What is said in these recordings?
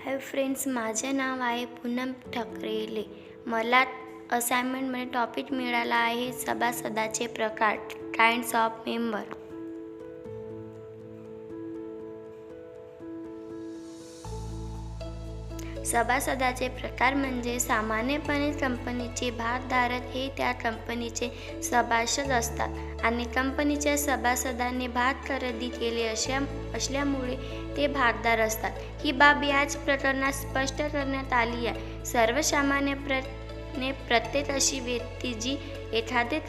Hi friends, माझे नाव आहे पूनम ठकरेले. मला असाइनमेंटमध्ये टॉपिक मिळाला आहे सभासदाचे प्रकार, काइंड्स ऑफ मेंबर. सभासदाचे प्रकार म्हणजे सामान्यपणे कंपनीचे भागधारक हे त्या कंपनीचे सभासद असतात आणि कंपनीच्या सभासदांनी भाग खरेदी केले असल्यामुळे ते भागधारक असतात. ही बाब याच प्रकरणात स्पष्ट करण्यात आली आहे. सर्वसामान्यपणे प्रत्येक अशी व्यक्ती जी एखादे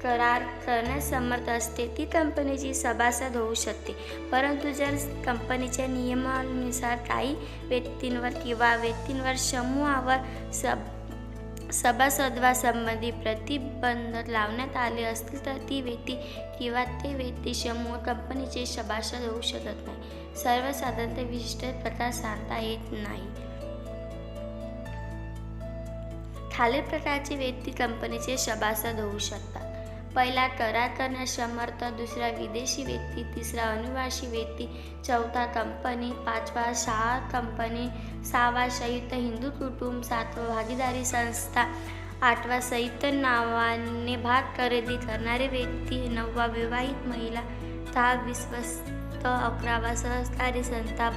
करार करण्यास समर्थ असते ती कंपनीची सभासद होऊ शकते. परंतु जर कंपनीच्या नियमानुसार काही व्यक्तींवर किंवा व्यक्तींवर समूहावर सभासदत्वासंबंधी प्रतिबंध लावण्यात आले असतील तर ती व्यक्ती किंवा ते व्यक्ती समूह कंपनीचे सभासद होऊ शकत नाही. सर्वसाधारणतः विशिष्ट प्रकार सांगता येत नाही. खालील प्रकारची व्यक्ती कंपनीचे सभासद होऊ शकतात. पहिला, करार करण्यास समर्थ. दुसरा, विदेशी व्यक्ती. तिसरा, अनिवासी व्यक्ती. चौथा, कंपनी. पाचवा, शाळा कंपनी. सहावा, संयुक्त हिंदू कुटुंब. सातवा, भागीदारी संस्था. आठवा, संयुक्त नावाने भाग खरेदी करणारी व्यक्ती. नववा, विवाहित महिला. 10, विश्वस्त. 11वा, सहकारी संस्था.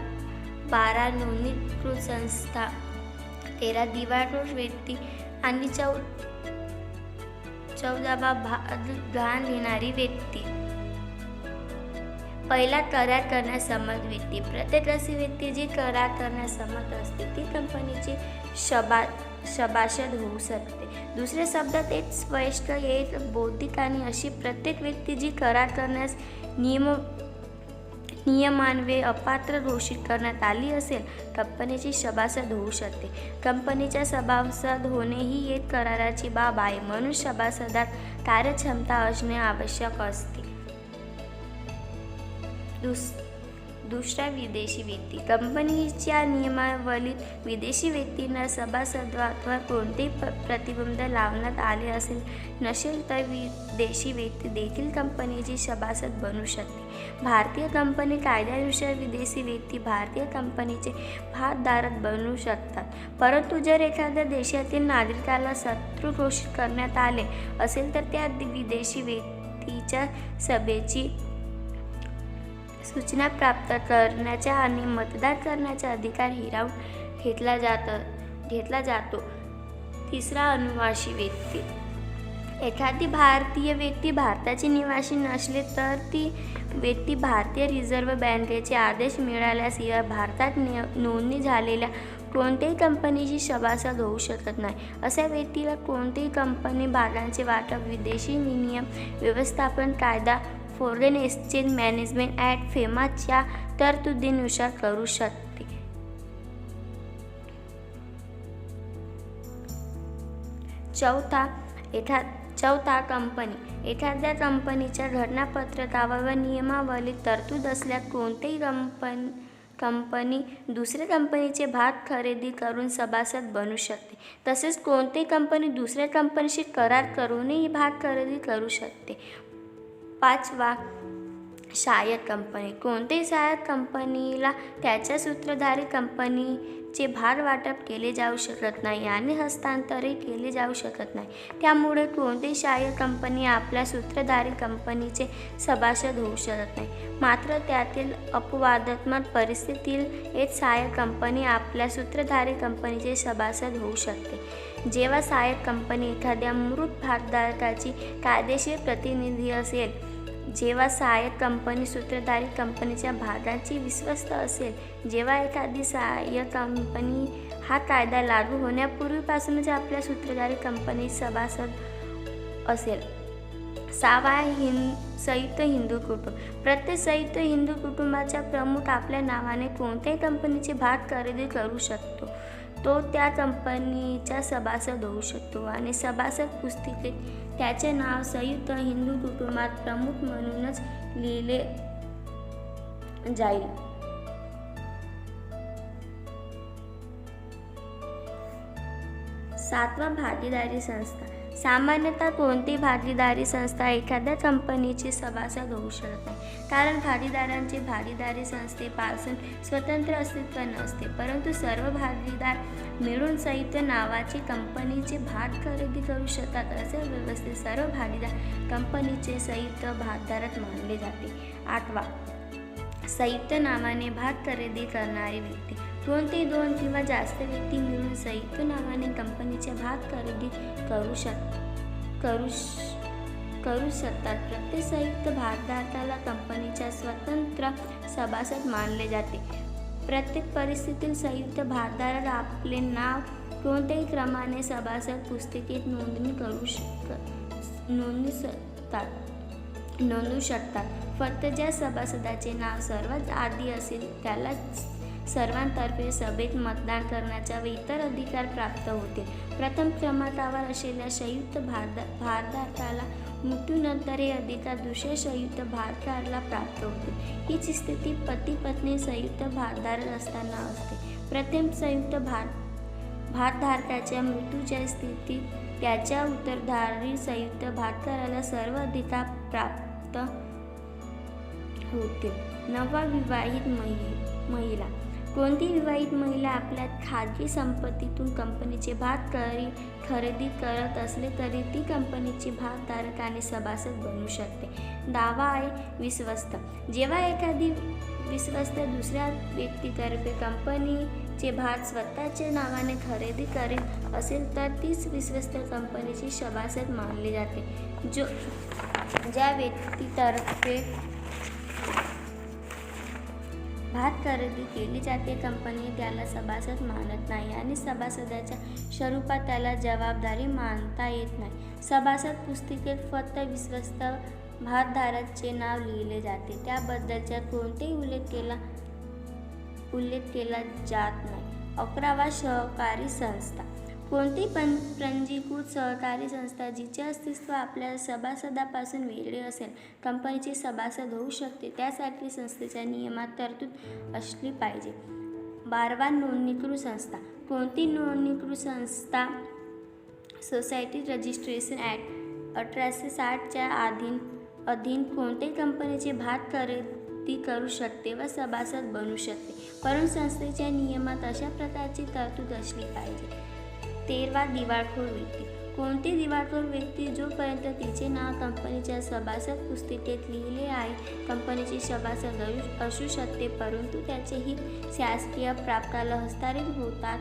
12, नोंदणीकृत संस्था. 13, दिवाळखोर व्यक्ती आणि 14वा, भाग घेणारी व्यक्ती. पहिला, करार करण्यास समर्थ व्यक्ती. प्रत्येक अशी व्यक्ती जी करार करण्यास समर्थ असते ती कंपनीची सभासद होऊ शकते. दुसऱ्या शब्दात एक स्पष्ट, एक बौद्धिक आणि अशी प्रत्येक व्यक्ती जी करार करण्यास नियमान्वये अपात्र घोषित करण्यात आली असेल कंपनीची सभासद होऊ शकते. कंपनीच्या सभासद होणे ही एक कराराची बाब आहे, म्हणून सभासदात कार्यक्षमता असणे आवश्यक असते. दुसरा, विदेशी व्यक्ती. कंपनीच्या नियमावलीत विदेशी व्यक्तींना सभासदत्वावर कोणतेही प्रतिबंध लावण्यात आले नसेल तर विदेशी व्यक्ती देखील कंपनीची सभासद बनू शकते. भारतीय कंपनी कायद्यानुसार विदेशी व्यक्ती भारतीय कंपनीचे भागधारक बनू शकतात. परंतु जर एखाद्या देशातील नागरिकाला शत्रू घोषित करण्यात आले असेल तर त्या विदेशी व्यक्तीच्या सभेची सूचना प्राप्त करण्याचा आणि मतदान करण्याचा अधिकार हिरावून घेतला जातो. तिसरा, अनिवासी व्यक्ती. एखादी भारतीय व्यक्ती भारताची निवासी नसली तर ती व्यक्ती भारतीय रिझर्व्ह बँकेचे आदेश मिळाल्याशिवाय भारतात नोंदणी झालेल्या कोणत्याही कंपनीची सभासद होऊ शकत नाही. अशा व्यक्तीला कोणतेही कंपनी भागांचे वाटप विदेशी विनिमय व्यवस्थापन कायदा, फॉरेन एक्सचेंज मॅनेजमेंट ॲक्ट, फेमाच्या तरतुदीनुसार करू शकते. चौथा, कंपनी. एखाद्या कंपनीच्या घटनापत्रकावर व नियमावलीत तरतूद असल्यास कोणतीही कंपनी दुसऱ्या कंपनीचे भाग खरेदी करून सभासद बनू शकते. तसेच कोणतीही कंपनी दुसऱ्या कंपनीशी करार करूनही भाग खरेदी करू शकते. पाचवा, सहाय्यक कंपनी. कोणत्याही सहाय्यक कंपनीला त्याच्या सूत्रधारी कंपनीचे भाग वाटप केले जाऊ शकत नाही आणि हस्तांतरही केले जाऊ शकत नाही. त्यामुळे कोणतीही सहाय्यक कंपनी आपल्या सूत्रधारी कंपनीचे सभासद होऊ शकत नाही. मात्र त्यातील अपवादात्मक परिस्थितीत एक सहाय्यक कंपनी आपल्या सूत्रधारी कंपनीचे सभासद होऊ शकते. जेव्हा सहाय्यक कंपनी एखाद्या मृत भागधारकाची कायदेशीर प्रतिनिधी असेल, जेव्हा सहाय्यक कंपनी सूत्रधारी कंपनीच्या भागांची विश्वस्त असेल, जेव्हा एखादी सहाय्यक कंपनी हा कायदा लागू होण्यापूर्वीपासूनच आपल्या सूत्रधारी कंपनीची सभासद असेल. सहावा, संयुक्त हिंदू कुटुंब. प्रत्येक संयुक्त हिंदू कुटुंबाचा प्रमुख आपल्या नावाने कोणत्याही कंपनीचे भाग खरेदी करू शकतो. तो त्या कंपनीचा सभासद होऊ शकतो आणि सभासद पुस्तिकेत त्याचे नाव संयुक्त हिंदू कुटुंबात प्रमुख म्हणूनच लिहिले जाईल. सातवा, भागीदारी संस्था. सामान्यतः कोणती भागीदारी संस्था एखाद्या कंपनीची सभासद होऊ शकत नाही, कारण भागीदारांचे भागीदारी संस्थेपासून स्वतंत्र अस्तित्व नसते, परंतु सर्व भागीदार मिळून संयुक्त नावाची कंपनीचे भाग खरेदी करू शकतात. अशा व्यवस्थेत सर्व भागीदार कंपनीचे संयुक्त भागधारक मानले जाते. 8वा, संयुक्त नावाने भाग खरेदी करणारी व्यक्ती. कोणतेही 2 किंवा जास्त व्यक्ती मिळून संयुक्त नावाने कंपनीचे भाग खरेदी करू शकतात. प्रत्येक संयुक्त भागधारकाला कंपनीचा स्वतंत्र सभासद मानले जाते. प्रत्येक परिस्थितीत संयुक्त भागधारक आपले नाव कोणत्याही क्रमाने सभासद पुस्तिकेत नोंदवू शकतात. फक्त ज्या सभासदाचे नाव सर्वात आधी असेल त्याला सर्वांतर्फे सभेत मतदान करण्याचा व इतर अधिकार प्राप्त होतील. प्रथम क्रमांकावर असलेल्या संयुक्त भागधारकाला मृत्यूनंतर हे अधिकार दुसऱ्या संयुक्त भागधारकाला प्राप्त होतील. हीच स्थिती पती पत्नी संयुक्त भागधारक असताना असते. प्रथम संयुक्त भागधारकाच्या मृत्यूच्या स्थितीत त्याच्या उत्तराधारी संयुक्त भागधारकाला सर्व अधिकार प्राप्त होतील. 9वा, विवाहित महिला. कोणतीही विवाहित महिला आपल्या खाजगी संपत्तीतून कंपनीचे भाग खरेदी करत असले तरी ती कंपनीची भागधारक आणि सभासद बनू शकते. 10वा आहे विश्वस्त. जेव्हा एखादी विश्वस्त दुसऱ्या व्यक्तीतर्फे कंपनीचे भाग स्वतःच्या नावाने खरेदी करीत असेल तर तीच विश्वस्त कंपनीची सभासद मानली जाते. ज्या व्यक्तीतर्फे भाग खरेदी केली जाते कंपनी त्याला सभासद मानत नाही आणि सभासदाच्या स्वरूपात त्याला जबाबदारी मानता येत नाही. सभासद पुस्तिकेत फक्त विश्वस्त भागधारकाचे नाव लिहिले जाते, त्याबद्दलचा कोणताही उल्लेख केला जात नाही. 11वा, सहकारी संस्था. कोणतीही पंजीकृत सहकारी संस्था जिचे अस्तित्व आपल्या सभासदापासून वेगळे असेल कंपनीची सभासद होऊ शकते. त्यासाठी संस्थेच्या नियमात तरतूद असली पाहिजे. 12वा, नोंदणीकृत संस्था. कोणती नोंदणीकृत संस्था सोसायटी रजिस्ट्रेशन ॲक्ट 1860च्या अधीन कोणत्याही कंपनीचे भाग खरेदी करू शकते व सभासद बनू शकते, परंतु संस्थेच्या नियमात अशा प्रकारची तरतूद असली पाहिजे. 13वा, दिवाळखोर व्यक्ती. कोणती दिवाळखोर व्यक्ती जोपर्यंत तिचे नाव कंपनीच्या सभासद पुस्तिकेत लिहिले आहे कंपनीची सभासद असू शकते, परंतु त्याचे हित शासकीय प्राप्ताला हस्तांतरित होतात.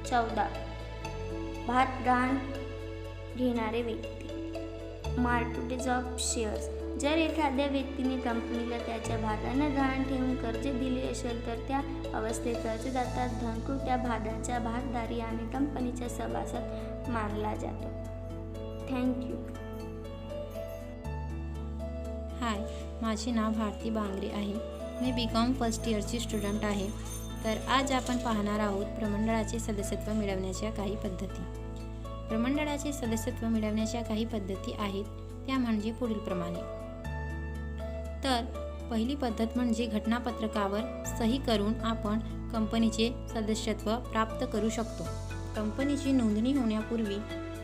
14, भागधारक घेणारे व्यक्ती. Mortgage of shares. जर एखाद्या व्यक्तीने कंपनीला त्याच्या भागांना गहाण ठेवून कर्ज दिले असेल तर त्या अवस्थेत कर्जदाता धनको त्या भागांचा भागधारी आणि कंपनीचा सभासद मानला जातो. थँक्यू. हाय, माझे नाव भारती बांगरे आहे. मी BCom फर्स्ट इयरची स्टुडंट आहे. तर आज आपण पाहणार आहोत प्रमंडळाचे सदस्यत्व मिळवण्याच्या काही पद्धती. प्रमंडळाचे सदस्यत्व मिळवण्याच्या काही पद्धती आहेत, त्या म्हणजे पुढील प्रमाणे. तर पहिली पद्धत म्हणजे घटनापत्रकावर सही करून आपण कंपनीचे सदस्यत्व प्राप्त करू शकतो. कंपनीची नोंदणी होण्यापूर्वी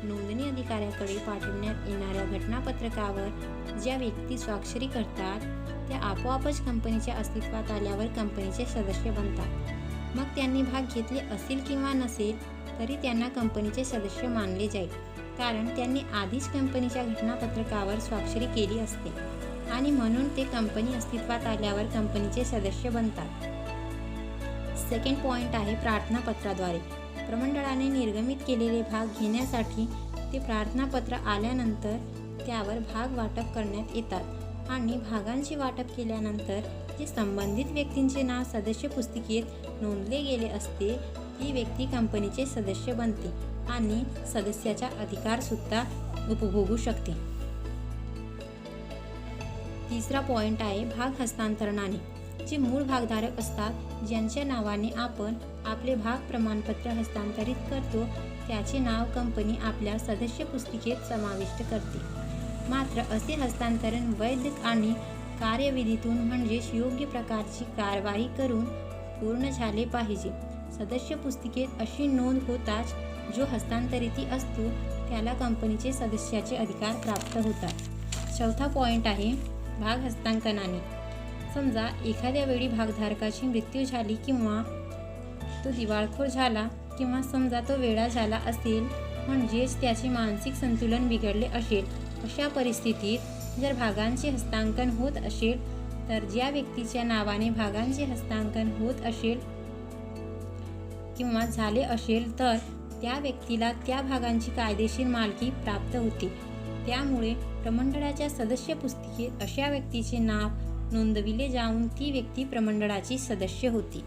नोंदणी अधिकाऱ्याकडे पाठवण्यात येणाऱ्या घटनापत्रकावर ज्या व्यक्ती स्वाक्षरी करतात त्या आपोआपच कंपनीच्या अस्तित्वात आल्यावर कंपनीचे सदस्य बनतात. मग त्यांनी भाग घेतले असेल किंवा नसेल तरी त्यांना कंपनीचे सदस्य मानले जाईल, कारण त्यांनी आधीच कंपनीच्या घटनापत्रकावर स्वाक्षरी केली असते आणि म्हणून ते कंपनी अस्तित्वात आल्यावर कंपनीचे सदस्य बनतात. सेकंड पॉईंट आहे प्रार्थनापत्राद्वारे. प्रमंडळाने निर्गमित केलेले भाग घेण्यासाठी ते प्रार्थनापत्र आल्यानंतर त्यावर भाग वाटप करण्यात येतात आणि भागांचे वाटप केल्यानंतर जे संबंधित व्यक्तींचे नाव सदस्य पुस्तिकेत नोंदले गेले असते ती व्यक्ती कंपनीचे सदस्य बनते आणि सदस्याचा अधिकारसुद्धा उपभोगू शकते. तिसरा पॉईंट आहे भाग हस्तांतरणाने. जे मूळ भागधारक असतात ज्यांच्या नावाने आपण आपले भाग प्रमाणपत्र हस्तांतरित करतो त्याचे नाव कंपनी आपल्या सदस्य पुस्तिकेत समाविष्ट करते. मात्र असे हस्तांतरण वैध आणि कार्यविधीतून म्हणजेच योग्य प्रकारची कारवाई करून पूर्ण झाले पाहिजे. सदस्य पुस्तिकेत अशी नोंद होताच जो हस्तांतरित असतो त्याला कंपनीचे सदस्याचे अधिकार प्राप्त होतात. चौथा पॉईंट आहे भाग हस्तांकनाने. समजा एखाद्या वेळी भागधारकाची मृत्यू झाली किंवा तो दिवाळखोर झाला किंवा समजा तो वेडा झाला असेल, म्हणजेच त्याचे मानसिक संतुलन बिघडले असेल, अशा परिस्थितीत जर भागांचे हस्तांकन होत असेल तर ज्या व्यक्तीच्या नावाने भागांचे हस्तांकन होत असेल किंवा झाले असेल तर त्या व्यक्तीला त्या भागांची कायदेशीर मालकी प्राप्त होते. त्यामुळे प्रमंडळाच्या सदस्य पुस्तिकेत अशा व्यक्तीचे नाव नोंदविले जाऊन ती व्यक्ती प्रमंडळाची सदस्य होती.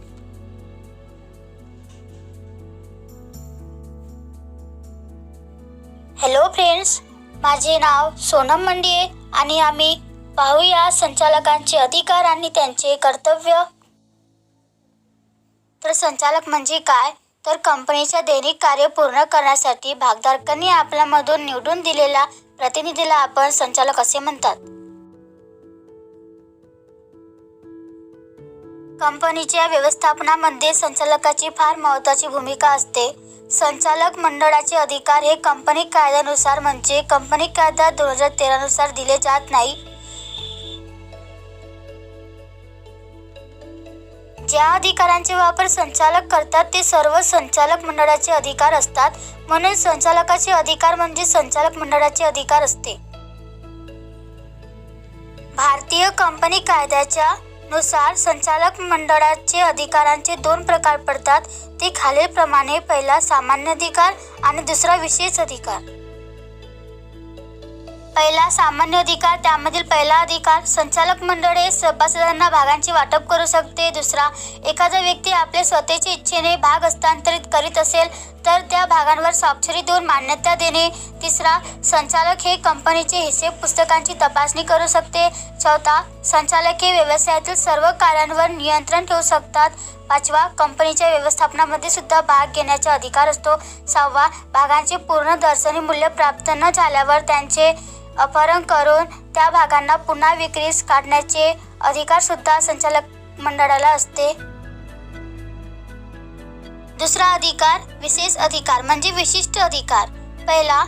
हॅलो फ्रेंड्स, माझे नाव सोनम मंडिये आणि आम्ही पाहूया संचालकांचे अधिकार आणि त्यांचे कर्तव्य. तर संचालक म्हणजे काय? तर कंपनीच्या दैनिक कार्य पूर्ण करण्यासाठी भागधारकांनी आपल्यामधून निवडून दिलेल्या प्रतिनिधीला आपण संचालक असे म्हणतात. कंपनीच्या व्यवस्थापनामध्ये संचालकाची फार महत्त्वाची भूमिका असते. संचालक मंडळाचे अधिकार हे कंपनी कायद्यानुसार म्हणजे कंपनी कायदा 2013 नुसार दिले जात नाही. ज्या अधिकारांचे वापर संचालक करतात ते सर्व संचालक मंडळाचे अधिकार असतात. म्हणून संचालकाचे अधिकार म्हणजे संचालक मंडळाचे अधिकार असते. भारतीय कंपनी कायद्याच्या नुसार संचालक मंडळाचे अधिकारांचे 2 प्रकार पडतात. ते खालीलप्रमाणे: पहिला सामान्य अधिकार आणि दुसरा विशेष अधिकार. पहिला सामान्य अधिकार. त्यामधील पहिला अधिकार, संचालक मंडळ हे सभासदांना भागांचे वाटप करू शकते. दुसरा, एखादा व्यक्ती आपले स्वतःच्या इच्छेने भाग हस्तांतरित करीत असेल तर त्या भागांवर स्वाक्षरी देऊन मान्यता देणे. तिसरा, संचालक हे कंपनीचे हिशेब पुस्तकांची तपासणी करू शकते. चौथा, संचालक हे व्यवसायातील सर्व कार्यांवर नियंत्रण ठेवू शकतात. पाचवा, कंपनीच्या व्यवस्थापनामध्ये सुद्धा भाग घेण्याचा अधिकार असतो. सहावा, भागांचे पूर्ण दर्शनी मूल्य प्राप्त न झाल्यावर त्यांचे अपहरण करून त्या भागांना पुन्हा विक्रीस काढण्याचे अधिकार सुद्धा संचालक मंडळाला असते. दुसरा अधिकार, विशेष अधिकार म्हणजे विशिष्ट अधिकार. पहिला,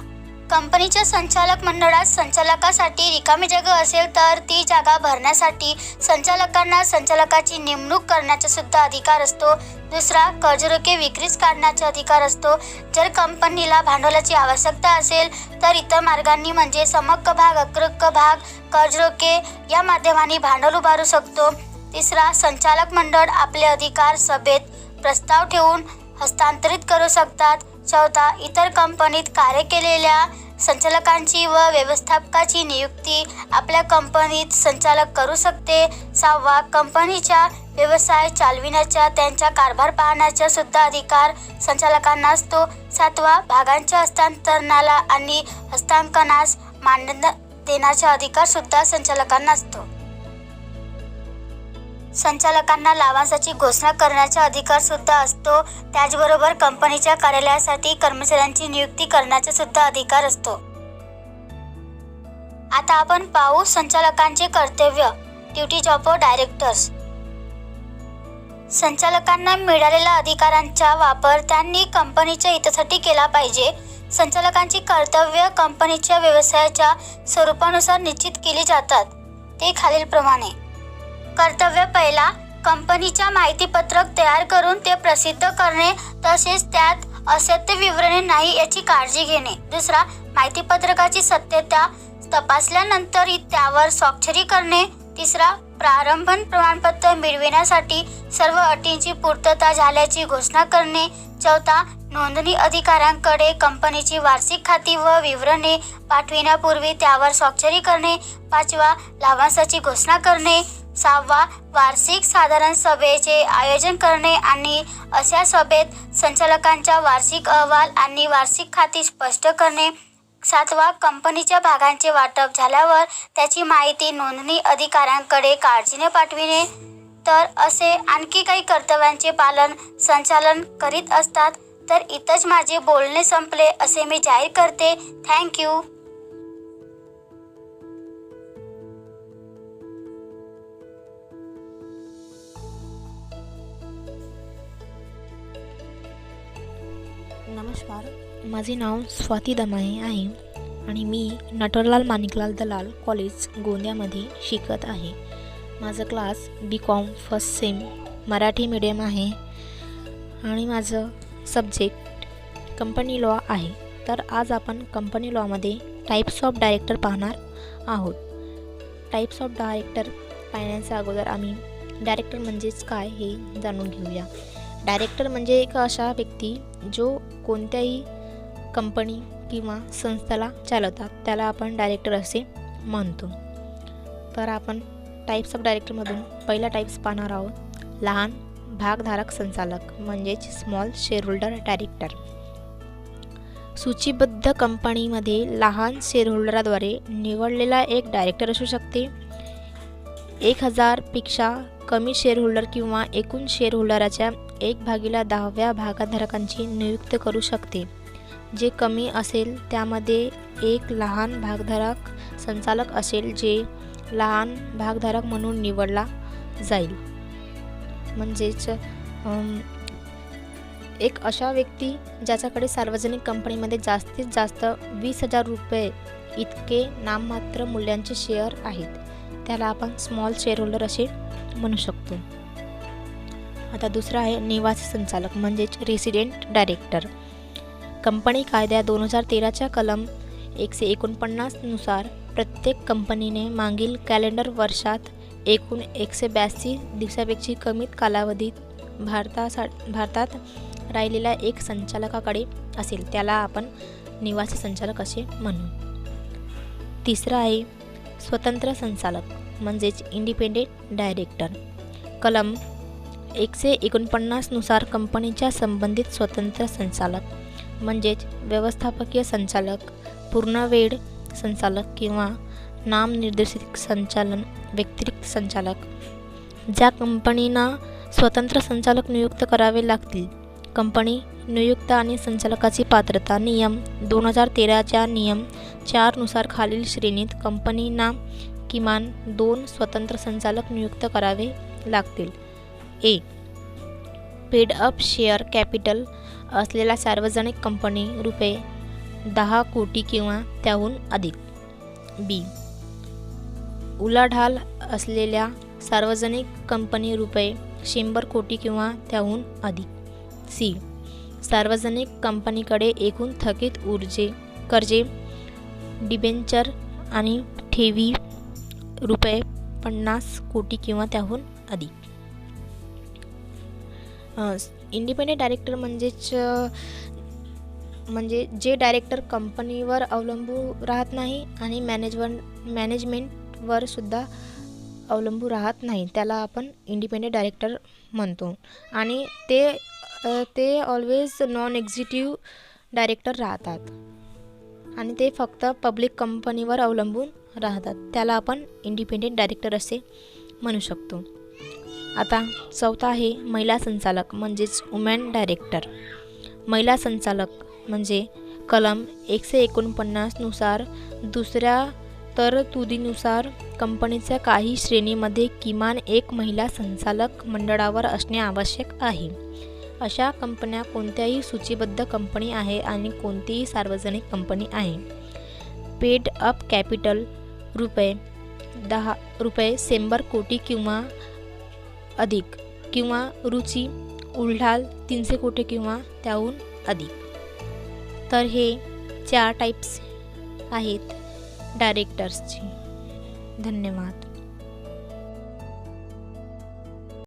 कंपनीच्या संचालक मंडळात संचालकासाठी रिकामी जागा असेल तर ती जागा भरण्यासाठी संचालकांना संचालकाची नेमणूक करण्याचा सुद्धा अधिकार असतो. दुसरा, कर्जरोखे विक्रीस काढण्याचा अधिकार असतो. जर कंपनीला भांडवलाची आवश्यकता असेल तर इतर मार्गांनी म्हणजे समहक्क भाग, अकरक्क भाग, कर्जरोखे या माध्यमांनी भांडवल उभारू शकतो. तिसरा, संचालक मंडळ आपले अधिकार सभेत प्रस्ताव ठेवून हस्तांतरित करू शकतात. चौथा, इतर कंपनीत कार्य केलेल्या संचालकांची व व्यवस्थापकाची नियुक्ती आपल्या कंपनीत संचालक करू शकते. सहावा, कंपनीचा व्यवसाय चालविण्याचा, त्यांचा कारभार पाहण्याचा सुद्धा अधिकार संचालकांना असतो. सातवा, भागांच्या हस्तांतरणाला आणि हस्तांकनास मान्यता देण्याचा अधिकार सुद्धा संचालकांना असतो. संचालकांना लाभांशाची घोषणा करण्याचा अधिकार सुद्धा असतो. त्याचबरोबर कंपनीच्या कार्यालयासाठी कर्मचाऱ्यांची नियुक्ती करण्याचा सुद्धा अधिकार असतो. आता आपण पाहू संचालकांचे कर्तव्य, ड्युटीज ऑफ डायरेक्टर्स. संचालकांना मिळालेल्या अधिकारांचा वापर त्यांनी कंपनीच्या हितासाठी केला पाहिजे. संचालकांची कर्तव्य कंपनीच्या व्यवसायाच्या स्वरूपानुसार निश्चित केली जातात. ते खालीलप्रमाणे: कर्तव्य पहिला, कंपनीच्या माहितीपत्रक तयार करून ते प्रसिद्ध करणे तसेच त्यात असत्य विवरणे नाही याची काळजी घेणे. दुसरा, माहितीपत्रकाची सत्यता तपासल्यानंतर त्यावर स्वाक्षरी करणे. तिसरा, प्रारंभन प्रमाणपत्र मिळविण्यासाठी सर्व अटींची पूर्तता झाल्याची घोषणा करणे. चौथा, नोंदणी अधिकाऱ्यांकडे कंपनीची वार्षिक खाती व विवरणे पाठविण्यापूर्वी त्यावर स्वाक्षरी करणे. पाचवा, लाभांशाची घोषणा करणे. सहावा, वार्षिक साधारण सभेचे आयोजन करणे आणि अशा सभेत संचालकांचा वार्षिक अहवाल आणि वार्षिक खाती स्पष्ट करणे. सातवा, कंपनीच्या भागांचे वाटप झाल्यावर त्याची माहिती नोंदणी अधिकाऱ्यांकडे काळजीने पाठविणे. तर असे आणखी काही कर्तव्यांचे पालन संचालन करीत असतात. तर इथंच माझे बोलणे संपले असे मी जाहीर करते. थँक्यू. नमस्कार, माझे नाव स्वाती दमाहे आहे आणि मी नटवरलाल माणिकलाल दलाल कॉलेज गोंदियामध्ये शिकत आहे. माझं class BCom first sem Marathi medium आहे आणि माझं सब्जेक्ट कंपनी लॉ आहे. तर आज आपण कंपनी लॉमध्ये टाईप्स ऑफ डायरेक्टर पाहणार आहोत. टाईप्स ऑफ डायरेक्टर पाहण्याच्या अगोदर आम्ही डायरेक्टर म्हणजेच काय हे जाणून घेऊया. डायरेक्टर म्हणजे एक अशा व्यक्ती जो कोणत्याही कंपनी किंवा संस्थेला चालवतात, त्याला आपण डायरेक्टर असे म्हणतो. तर आपण टाईप्स ऑफ डायरेक्टरमधून पहिला टाईप्स पाहणार आहोत. लहान भागधारक संचालक म्हणजेच स्मॉल शेअरहोल्डर डायरेक्टर. सूचीबद्ध कंपनीमध्ये लहान शेअरहोल्डराद्वारे निवडलेला एक डायरेक्टर असू शकते. 1000 पेक्षा कमी शेअरहोल्डर किंवा एकूण शेअरहोल्डराच्या 1/10 भागधारकांची नियुक्ती करू शकते. जे कमी असेल त्यामध्ये एक लहान भागधारक संचालक असेल, जे लहान भागधारक म्हणून निवडला जाईल. म्हणजेच एक अशा व्यक्ती ज्याच्याकडे सार्वजनिक कंपनीमध्ये जास्तीत जास्त 20,000 रुपये इतके नाममात्र मूल्यांचे शेअर आहेत, त्याला आपण स्मॉल शेअरहोल्डर असे म्हणू शकतो. आता दुसरा आहे निवासी संचालक म्हणजेच रेसिडेंट डायरेक्टर. कंपनी कायद्या 2013च्या कलम 149 नुसार प्रत्येक कंपनीने मागील कॅलेंडर वर्षात एकूण 182 दिवसापेक्षा कमीत कालावधीत भारतात राहिलेल्या एक संचालकाकडे असेल, त्याला आपण निवासी संचालक असे म्हणू. तिसरा आहे स्वतंत्र संचालक म्हणजेच इंडिपेंडेंट डायरेक्टर. कलम 149 नुसार कंपनीच्या संबंधित स्वतंत्र संचालक म्हणजेच व्यवस्थापकीय संचालक, पूर्णवेळ संचालक किंवा नामनिर्देशित संचालन व्यतिरिक्त संचालक, ज्या कंपनींना स्वतंत्र संचालक नियुक्त करावे लागतील. कंपनी नियुक्त आणि संचालकाची पात्रता नियम 2013च्या नियम 4 नुसार खालील श्रेणीत कंपनींना किमान 2 स्वतंत्र संचालक नियुक्त करावे लागतील. ए. पेड अप शेअर कॅपिटल असलेल्या सार्वजनिक कंपनी रुपये 10 कोटी किंवा त्याहून अधिक. बी. उलाढाल असलेल्या सार्वजनिक कंपनी रुपये 100 कोटी किंवा त्याहून अधिक. सी. सार्वजनिक कंपनीकडे एकूण थकीत कर्जे, डिबेंचर आणि ठेवी रुपये 50 कोटी किंवा त्याहून अधिक. इंडिपेंडेंट डायरेक्टर म्हणजे जे डायरेक्टर कंपनीवर अवलंबून राहत नाही आणि मॅनेजमेंटवर सुद्धा अवलंबून राहत नाही, त्याला आपण इंडिपेंडेंट डायरेक्टर म्हणतो. आणि ते ऑलवेज नॉन एक्झिक्युटिव्ह डायरेक्टर राहतात आणि ते फक्त पब्लिक कंपनीवर अवलंबून राहतात, त्याला आपण इंडिपेंडेंट डायरेक्टर असे म्हणू शकतो. आता चौथा आहे महिला संचालक म्हणजेच वुमेन डायरेक्टर. महिला संचालक म्हणजे कलम 149 नुसार दुसऱ्या तरतुदीनुसार कंपनीच्या काही श्रेणीमध्ये किमान एक महिला संचालक मंडळावर असणे आवश्यक आहे. अशा कंपन्या कोणत्याही सूचीबद्ध कंपनी आहे आणि कोणतीही सार्वजनिक कंपनी आहे. पेड अप कॅपिटल रुपये 100 कोटी किंवा अधिक किंवा रुची उलाढाल 300 कोटी किंवा त्याहून अधिक. तर हे 4 टाईप्स आहेत डायरेक्टर्सची. धन्यवाद.